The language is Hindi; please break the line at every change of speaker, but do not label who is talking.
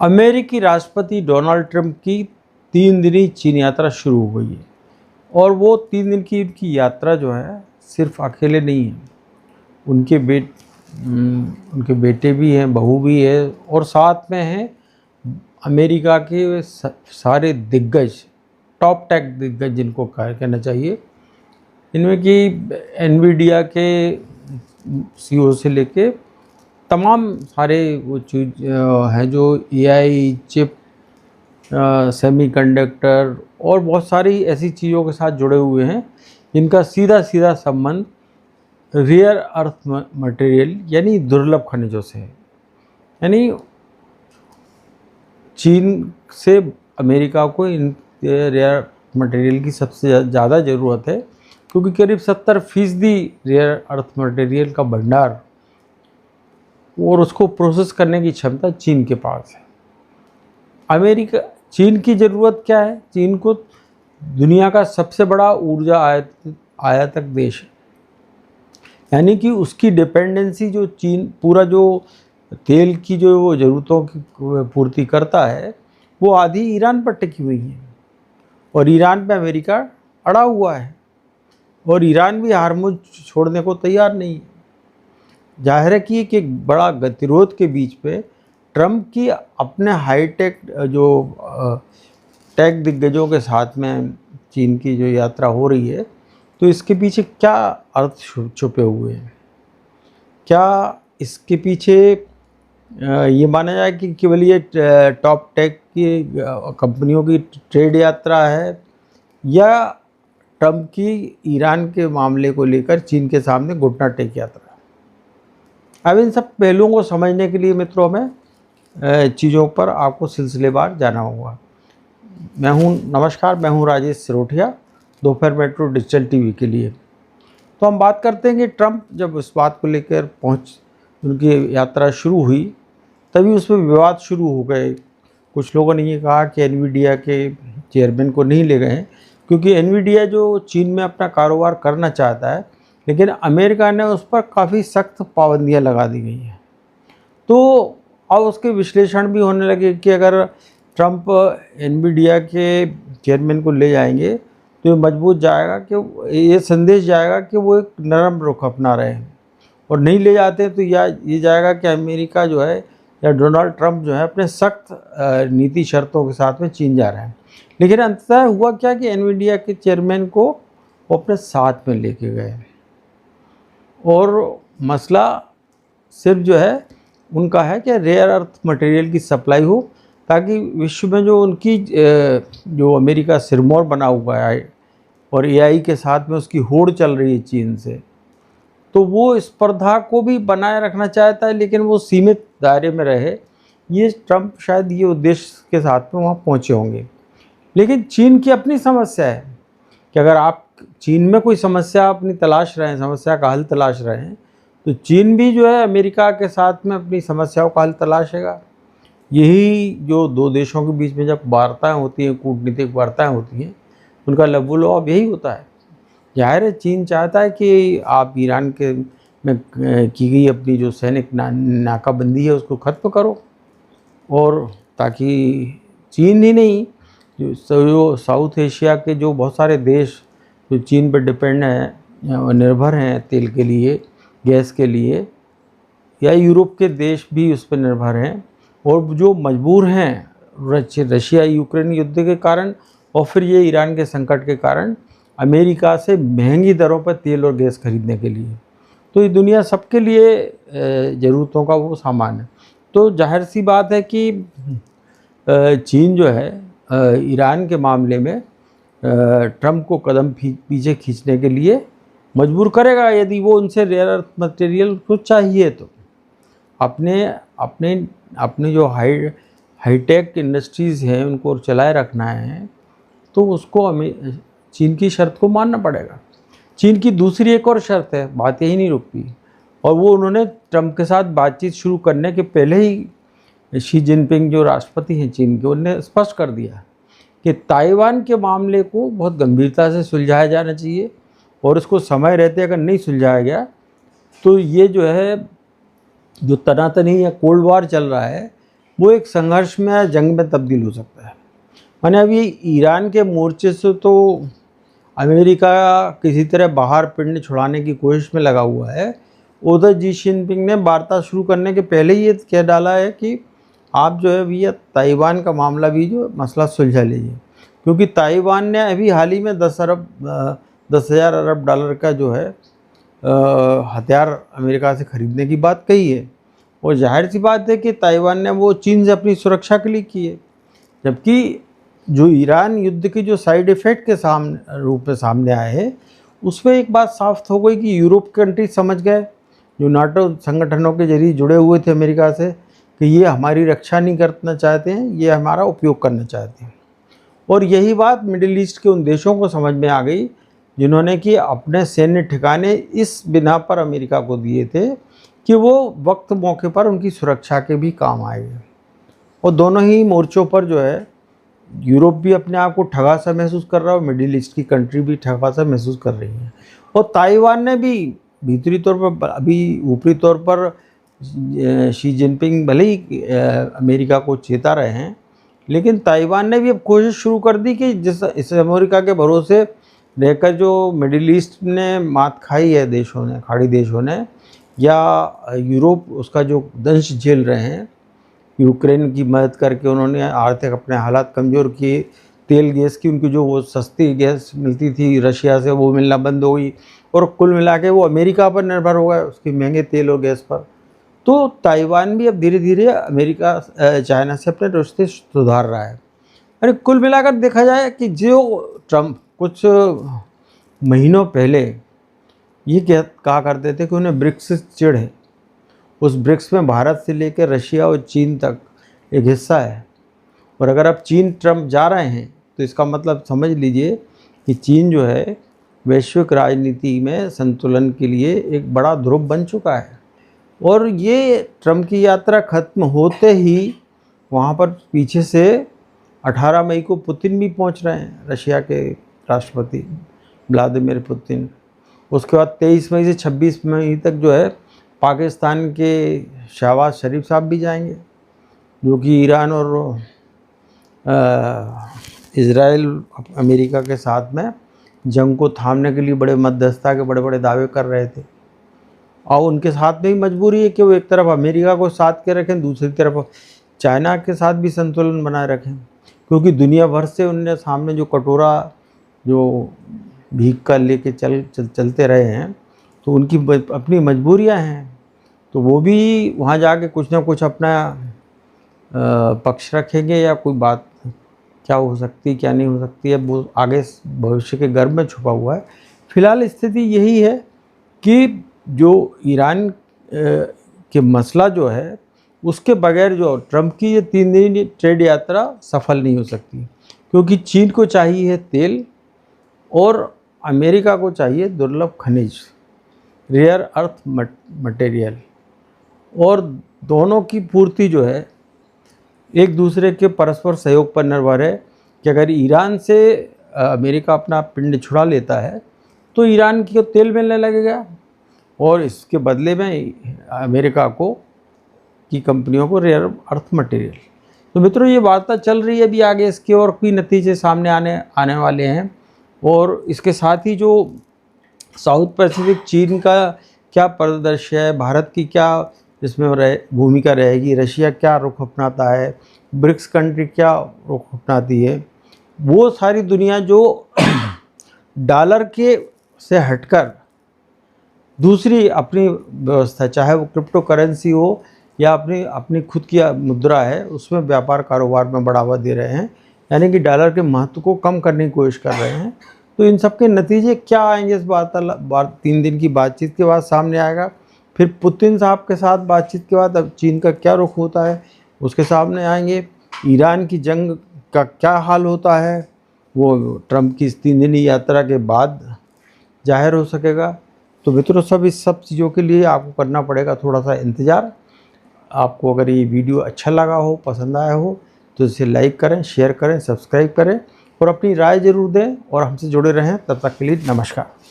अमेरिकी राष्ट्रपति डोनाल्ड ट्रंप की 3 दिनी चीन यात्रा शुरू हो गई है और वो 3 दिन की उनकी यात्रा जो है सिर्फ अकेले नहीं है, उनके बेटे भी हैं, बहू भी है और साथ में हैं अमेरिका के सारे दिग्गज, टॉप टेक दिग्गज जिनको कहना चाहिए, इनमें कि एनवीडिया के सीईओ से लेके तमाम सारे वो चीज हैं जो एआई चिप, सेमीकंडक्टर और बहुत सारी ऐसी चीज़ों के साथ जुड़े हुए हैं जिनका सीधा सीधा संबंध रेयर अर्थ मटेरियल यानी दुर्लभ खनिजों से है। यानी चीन से अमेरिका को इन रेयर मटेरियल की सबसे ज़्यादा ज़रूरत है, क्योंकि करीब 70% रेयर अर्थ मटेरियल का भंडार और उसको प्रोसेस करने की क्षमता चीन के पास है। चीन की ज़रूरत क्या है? चीन को दुनिया का सबसे बड़ा ऊर्जा आयातक देश है, यानी कि उसकी डिपेंडेंसी जो चीन पूरा जो तेल की जो वो ज़रूरतों की पूर्ति करता है वो आधी ईरान पर टिकी हुई है और ईरान पे अमेरिका अड़ा हुआ है और ईरान भी हार्मुज छोड़ने को तैयार नहीं है। जाहिर है कि एक बड़ा गतिरोध के बीच पे ट्रंप की अपने हाईटेक जो टेक दिग्गजों के साथ में चीन की जो यात्रा हो रही है, तो इसके पीछे क्या अर्थ छुपे हुए हैं? क्या इसके पीछे ये माना जाए कि केवल ये टॉप टेक की कंपनियों की ट्रेड यात्रा है या ट्रंप की ईरान के मामले को लेकर चीन के सामने घुटना टेक यात्रा? अब इन सब पहलुओं को समझने के लिए मित्रों में चीज़ों पर आपको सिलसिलेवार जाना होगा। नमस्कार, मैं हूं राजेश सिरोठिया, दोपहर मेट्रो डिजिटल टीवी के लिए। तो हम बात करते हैं कि ट्रंप जब इस बात को लेकर उनकी यात्रा शुरू हुई तभी उसमें विवाद शुरू हो गए। कुछ लोगों ने ये कहा कि एनवीडिया के चेयरमैन को नहीं ले गए हैं क्योंकि एनवीडिया जो चीन में अपना कारोबार करना चाहता है, लेकिन अमेरिका ने उस पर काफ़ी सख्त पाबंदियां लगा दी गई हैं। तो अब उसके विश्लेषण भी होने लगे कि अगर ट्रंप एनवीडिया के चेयरमैन को ले जाएंगे तो ये मजबूत जाएगा कि ये संदेश जाएगा कि वो एक नरम रुख अपना रहे हैं, और नहीं ले जाते तो ये जाएगा कि अमेरिका जो है या डोनाल्ड ट्रंप जो है अपने सख्त नीति शर्तों के साथ में चीन जा रहे हैं। लेकिन अंततः हुआ क्या कि एनवीडिया के चेयरमैन को वो अपने साथ में लेके गए और मसला सिर्फ जो है उनका है कि रेयर अर्थ मटेरियल की सप्लाई हो, ताकि विश्व में जो उनकी जो अमेरिका सिरमौर बना हुआ है और एआई के साथ में उसकी होड़ चल रही है चीन से, तो वो स्पर्धा को भी बनाए रखना चाहता है, लेकिन वो सीमित दायरे में रहे। ये ट्रंप शायद ये उद्देश्य के साथ में वहाँ पहुँचे होंगे। लेकिन चीन की अपनी समस्या है कि अगर आप चीन में कोई समस्या अपनी तलाश रहे हैं, समस्या का हल तलाश रहे हैं, तो चीन भी जो है अमेरिका के साथ में अपनी समस्याओं का हल तलाशेगा। यही जो दो देशों के बीच में जब वार्ताएं होती हैं, कूटनीतिक वार्ताएं होती हैं, उनका लबोलुआब यही होता है। जाहिर है चीन चाहता है कि आप ईरान के में की गई अपनी जो सैनिक नाकाबंदी है उसको ख़त्म करो, और ताकि चीन ही नहीं जो साउथ एशिया के जो बहुत सारे देश जो चीन पर डिपेंड हैं, निर्भर हैं तेल के लिए, गैस के लिए, या यूरोप के देश भी उस पर निर्भर हैं और जो मजबूर हैं रशिया यूक्रेन युद्ध के कारण और फिर ये ईरान के संकट के कारण अमेरिका से महंगी दरों पर तेल और गैस खरीदने के लिए। तो ये दुनिया सबके लिए ज़रूरतों का वो सामान है। तो जाहिर सी बात है कि चीन जो है ईरान के मामले में ट्रंप को कदम पीछे खींचने के लिए मजबूर करेगा, यदि वो उनसे रेयर अर्थ मटेरियल को चाहिए तो। अपने जो हाईटेक इंडस्ट्रीज़ हैं उनको चलाए रखना है, तो उसको हमें चीन की शर्त को मानना पड़ेगा। चीन की दूसरी एक और शर्त है, बात यही नहीं रुकती, और वो उन्होंने ट्रंप के साथ बातचीत शुरू करने के पहले ही शी जिनपिंग जो राष्ट्रपति हैं चीन के, उन्होंने स्पष्ट कर दिया कि ताइवान के मामले को बहुत गंभीरता से सुलझाया जाना चाहिए, और इसको समय रहते अगर नहीं सुलझाया गया तो ये जो है जो तनातनी या कोल्ड वार चल रहा है वो एक संघर्ष में या जंग में तब्दील हो सकता है। माने अब ये ईरान के मोर्चे से तो अमेरिका किसी तरह बाहर पिंड छुड़ाने की कोशिश में लगा हुआ है। उधर जी जिनपिंग ने वार्ता शुरू करने के पहले ही ये कह डाला है कि आप जो है भैया ताइवान का मामला भी जो मसला सुलझा लीजिए, क्योंकि ताइवान ने अभी हाल ही में 10,000 अरब डॉलर का जो है हथियार अमेरिका से ख़रीदने की बात कही है। और जाहिर सी बात है कि ताइवान ने वो चीन से अपनी सुरक्षा के लिए की है, जबकि जो ईरान युद्ध की जो साइड इफ़ेक्ट के रूप में सामने आए हैं, उसमें एक बात साफ हो गई कि यूरोप कंट्री समझ गए, जो नाटो संगठनों के जरिए जुड़े हुए थे अमेरिका से, कि ये हमारी रक्षा नहीं करना चाहते हैं, ये हमारा उपयोग करना चाहते हैं। और यही बात मिडिल ईस्ट के उन देशों को समझ में आ गई जिन्होंने कि अपने सैन्य ठिकाने इस बिना पर अमेरिका को दिए थे कि वो वक्त मौके पर उनकी सुरक्षा के भी काम आएंगे। और दोनों ही मोर्चों पर जो है यूरोप भी अपने आप को ठगा सा महसूस कर रहा है और मिडिल ईस्ट की कंट्री भी ठगा सा महसूस कर रही है। और ताइवान ने भी भीतरी तौर पर, अभी ऊपरी तौर पर शी जिनपिंग भले ही अमेरिका को चेता रहे हैं, लेकिन ताइवान ने भी अब कोशिश शुरू कर दी कि जिस इस अमेरिका के भरोसे रहकर जो मिडिल ईस्ट ने मात खाई है देशों ने, खाड़ी देशों ने, या यूरोप उसका जो दंश झेल रहे हैं, यूक्रेन की मदद करके उन्होंने आर्थिक अपने हालात कमज़ोर किए, तेल गैस की उनकी जो वो सस्ती गैस मिलती थी रशिया से वो मिलना बंद हो गई, और कुल मिला के वो अमेरिका पर निर्भर हो गए उसके महंगे तेल और गैस पर। तो ताइवान भी अब धीरे धीरे अमेरिका चाइना से अपने रिश्ते सुधार रहा है। अरे कुल मिलाकर देखा जाए कि जो ट्रंप कुछ महीनों पहले ये कहा करते थे कि उन्हें ब्रिक्स से चिढ़ है, उस ब्रिक्स में भारत से लेकर रशिया और चीन तक एक हिस्सा है। और अगर अब चीन ट्रंप जा रहे हैं तो इसका मतलब समझ लीजिए कि चीन जो है वैश्विक राजनीति में संतुलन के लिए एक बड़ा ध्रुव बन चुका है। और ये ट्रंप की यात्रा खत्म होते ही वहाँ पर पीछे से 18 मई को पुतिन भी पहुँच रहे हैं, रशिया के राष्ट्रपति व्लादिमीर पुतिन। उसके बाद 23 मई से 26 मई तक जो है पाकिस्तान के शहबाज शरीफ साहब भी जाएंगे, जो कि ईरान और इज़राइल अमेरिका के साथ में जंग को थामने के लिए बड़े मध्यस्थता के बड़े बड़े दावे कर रहे थे। और उनके साथ में भी मजबूरी है कि वो एक तरफ अमेरिका को साथ के रखें, दूसरी तरफ चाइना के साथ भी संतुलन बनाए रखें, क्योंकि दुनिया भर से उनने सामने जो कटोरा जो भीख का लेके चलते रहे हैं, तो उनकी अपनी मजबूरियां हैं। तो वो भी वहाँ जाके कुछ ना कुछ अपना पक्ष रखेंगे, या कोई बात क्या हो सकती क्या नहीं हो सकती है वो आगे भविष्य के गर्भ में छुपा हुआ है। फिलहाल स्थिति यही है कि जो ईरान के मसला जो है उसके बगैर जो ट्रंप की ये 3 दिन ट्रेड यात्रा सफल नहीं हो सकती, क्योंकि चीन को चाहिए तेल और अमेरिका को चाहिए दुर्लभ खनिज, रेयर अर्थ मटेरियल। और दोनों की पूर्ति जो है एक दूसरे के परस्पर सहयोग पर निर्भर है कि अगर ईरान से अमेरिका अपना पिंड छुड़ा लेता है तो ईरान की तेल मिलने लगेगा, और इसके बदले में अमेरिका को की कंपनियों को रेयर अर्थ मटेरियल। तो मित्रों ये वार्ता चल रही है, अभी आगे इसके और भी नतीजे सामने आने वाले हैं। और इसके साथ ही जो साउथ पैसिफिक चीन का क्या परिदृश्य है, भारत की क्या इसमें भूमिका रहेगी, रशिया क्या रुख अपनाता है, ब्रिक्स कंट्री क्या रुख अपनाती है, वो सारी दुनिया जो डॉलर के से हटकर दूसरी अपनी व्यवस्था, चाहे वो क्रिप्टो करेंसी हो या अपनी खुद की मुद्रा है, उसमें व्यापार कारोबार में बढ़ावा दे रहे हैं, यानी कि डॉलर के महत्व को कम करने की कोशिश कर रहे हैं। तो इन सब के नतीजे क्या आएंगे इस 3 दिन की बातचीत के बाद सामने आएगा। फिर पुतिन साहब के साथ बातचीत के बाद अब चीन का क्या रुख होता है उसके सामने आएंगे। ईरान की जंग का क्या हाल होता है वो ट्रंप की इस 3 दिनी यात्रा के बाद जाहिर हो सकेगा। तो मित्रों इस सब चीज़ों के लिए आपको करना पड़ेगा थोड़ा सा इंतज़ार। आपको अगर ये वीडियो अच्छा लगा हो, पसंद आया हो, तो इसे लाइक करें, शेयर करें, सब्सक्राइब करें और अपनी राय ज़रूर दें और हमसे जुड़े रहें। तब तक के लिए नमस्कार।